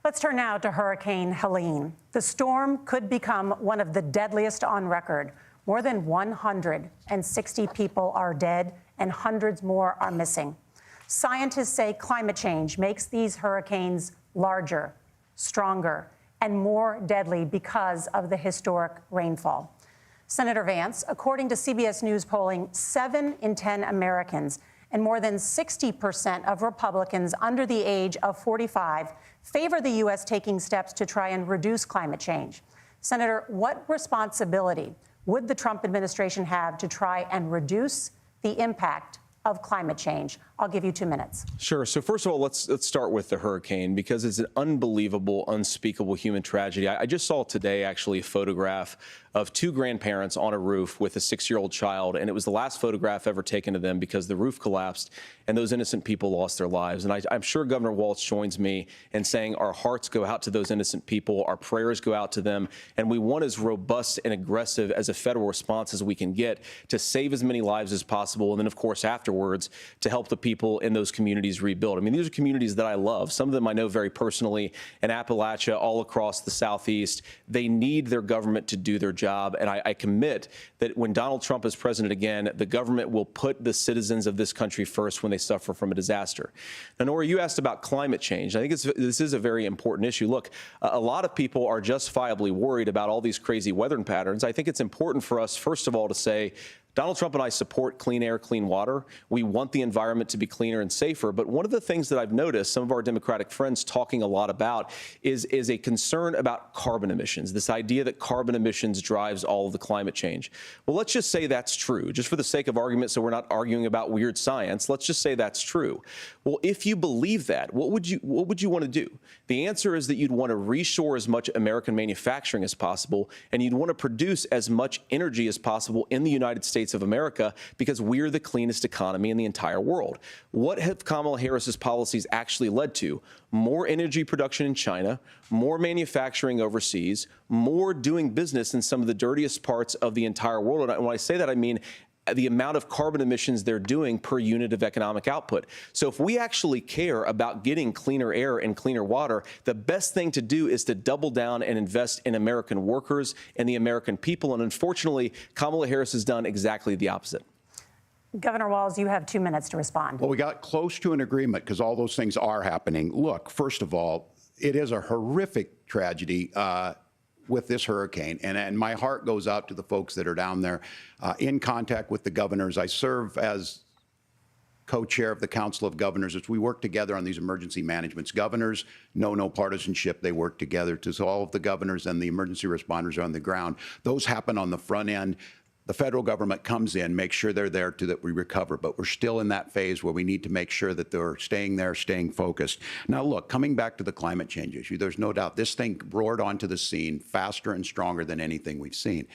Let's turn now to Hurricane Helene. The storm could become one of the deadliest on record. More than 160 people are dead and hundreds more are missing. Scientists say climate change makes these hurricanes larger, stronger, and more deadly because of the historic rainfall. Senator Vance, according to CBS News polling, 7 in 10 Americans and more than 60% of Republicans under the age of 45 favor the U.S. taking steps to try and reduce climate change. Senator, what responsibility would the Trump administration have to try and reduce the impact of climate change? I'll give you 2 minutes. Sure. So first of all, let's start with the hurricane, because it's an unbelievable, unspeakable human tragedy. I just saw today, actually, a photograph of 2 grandparents on a roof with a 6-year-old child, and it was the last photograph ever taken of them because the roof collapsed and those innocent people lost their lives. And I'm sure Governor Walz joins me in saying our hearts go out to those innocent people, our prayers go out to them, and we want as robust and aggressive as a federal response as we can get to save as many lives as possible, and then, of course, afterwards, to help the people in those communities rebuild. I mean, these are communities that I love. Some of them I know very personally in Appalachia, all across the Southeast. They need their government to do their job, and I commit that when Donald Trump is president again, the government will put the citizens of this country first when they suffer from a disaster. Now, Nora, you asked about climate change. I think this is a very important issue. Look, a lot of people are justifiably worried about all these crazy weather patterns. I think it's important for us, first of all, to say Donald Trump and I support clean air, clean water. We want the environment to be cleaner and safer. But one of the things that I've noticed some of our Democratic friends talking a lot about is a concern about carbon emissions, this idea that carbon emissions drives all of the climate change. Well, let's just say that's true, just for the sake of argument, so we're not arguing about weird science. Let's just say that's true. Well, if you believe that, what would you want to do? The answer is that you'd want to reshore as much American manufacturing as possible, and you'd want to produce as much energy as possible in the United States of America, because we're the cleanest economy in the entire world. What have Kamala Harris's policies actually led to? More energy production in China, more manufacturing overseas, more doing business in some of the dirtiest parts of the entire world. And when I say that, I mean the amount of carbon emissions they're doing per unit of economic output. So if we actually care about getting cleaner air and cleaner water, the best thing to do is to double down and invest in American workers and the American people. And unfortunately, Kamala Harris has done exactly the opposite. Governor Walz, you have 2 minutes to respond. Well, we got close to an agreement because all those things are happening. Look, first of all, it is a horrific tragedy with this hurricane, and my heart goes out to the folks that are down there in contact with the governors. I serve as co-chair of the Council of Governors as we work together on these emergency managements. Governors know no partisanship. They work together. So all of the governors and the emergency responders are on the ground. Those happen on the front end. The federal government comes in, makes sure they're there to that we recover, but we're still in that phase where we need to make sure that they're staying there, staying focused. Now, look, coming back to the climate change issue, there's no doubt this thing roared onto the scene faster and stronger than anything we've seen.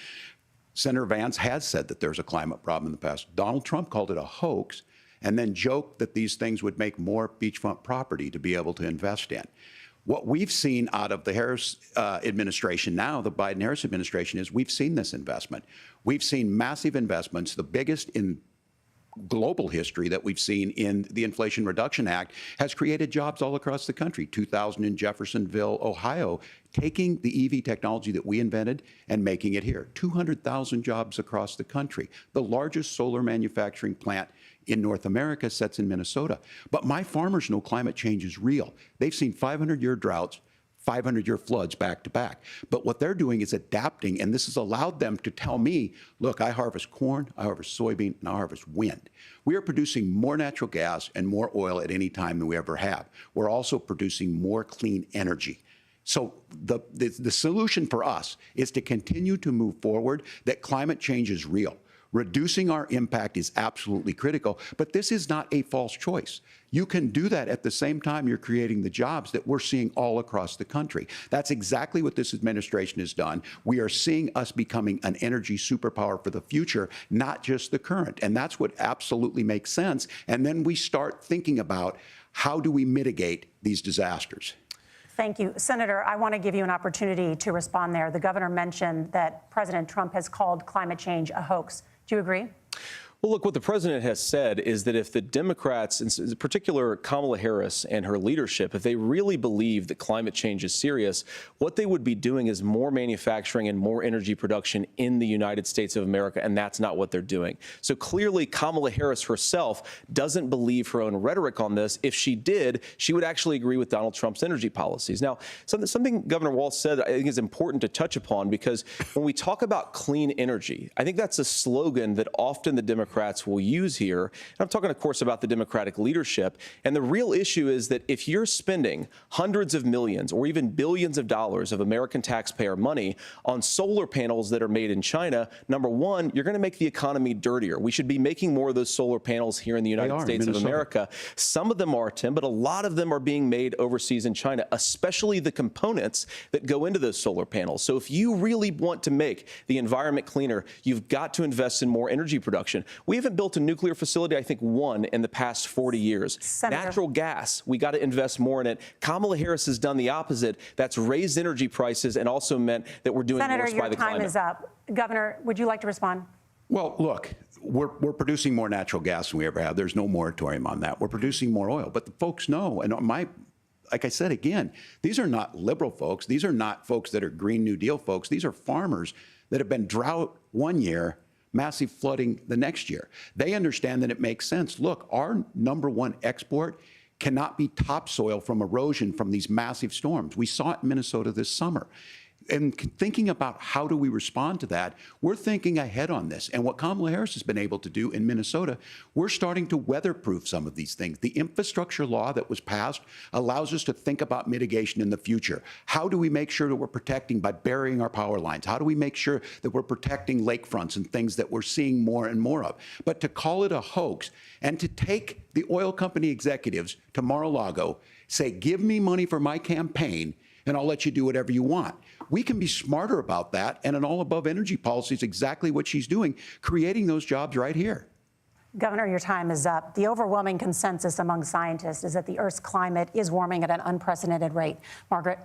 Senator Vance has said that there's a climate problem in the past. Donald Trump called it a hoax and then joked that these things would make more beachfront property to be able to invest in. What we've seen out of the Harris administration now, the Biden-Harris administration, is we've seen this investment. We've seen massive investments, the biggest in global history that we've seen in the Inflation Reduction Act, has created jobs all across the country. 2,000 in Jeffersonville, Ohio, taking the EV technology that we invented and making it here. 200,000 jobs across the country. The largest solar manufacturing plant in North America sits in Minnesota. But my farmers know climate change is real. They've seen 500-year droughts, 500-year floods back to back. But what they're doing is adapting, and this has allowed them to tell me, look, I harvest corn, I harvest soybean, and I harvest wind. We are producing more natural gas and more oil at any time than we ever have. We're also producing more clean energy. So the solution for us is to continue to move forward, that climate change is real. Reducing our impact is absolutely critical, but this is not a false choice. You can do that at the same time you're creating the jobs that we're seeing all across the country. That's exactly what this administration has done. We are seeing us becoming an energy superpower for the future, not just the current. And that's what absolutely makes sense. And then we start thinking about how do we mitigate these disasters. Thank you. Senator, I want to give you an opportunity to respond there. The governor mentioned that President Trump has called climate change a hoax. Do you agree? Well, look, what the president has said is that if the Democrats, in particular Kamala Harris and her leadership, if they really believe that climate change is serious, what they would be doing is more manufacturing and more energy production in the United States of America, and that's not what they're doing. So clearly, Kamala Harris herself doesn't believe her own rhetoric on this. If she did, she would actually agree with Donald Trump's energy policies. Now, something Governor Walz said I think is important to touch upon, because when we talk about clean energy, I think that's a slogan that often the Democrats will use here. And I'm talking, of course, about the Democratic leadership. And the real issue is that if you're spending hundreds of millions or even billions of dollars of American taxpayer money on solar panels that are made in China, number one, you're going to make the economy dirtier. We should be making more of those solar panels here in the United States of America. Some of them are, Tim, but a lot of them are being made overseas in China, especially the components that go into those solar panels. So if you really want to make the environment cleaner, you've got to invest in more energy production. We haven't built a nuclear facility, I think, one in the past 40 years. Senator. Natural gas, we got to invest more in it. Kamala Harris has done the opposite. That's raised energy prices and also meant that we're doing Senator, worse by the climate. your time is up. Governor, would you like to respond? Well, look, we're producing more natural gas than we ever have. There's no moratorium on that. We're producing more oil. But the folks know, and like I said again, these are not liberal folks. These are not folks that are Green New Deal folks. These are farmers that have been drought one year, massive flooding the next year. They understand that it makes sense. Look, our #1 export cannot be topsoil from erosion from these massive storms. We saw it in Minnesota this summer. And thinking about how do we respond to that, we're thinking ahead on this. And what Kamala Harris has been able to do in Minnesota, we're starting to weatherproof some of these things. The infrastructure law that was passed allows us to think about mitigation in the future. How do we make sure that we're protecting by burying our power lines? How do we make sure that we're protecting lakefronts and things that we're seeing more and more of? But to call it a hoax and to take the oil company executives to Mar-a-Lago, say, give me money for my campaign, and I'll let you do whatever you want. We can be smarter about that, and an all-above energy policy is exactly what she's doing, creating those jobs right here. Governor, your time is up. The overwhelming consensus among scientists is that the Earth's climate is warming at an unprecedented rate. Margaret?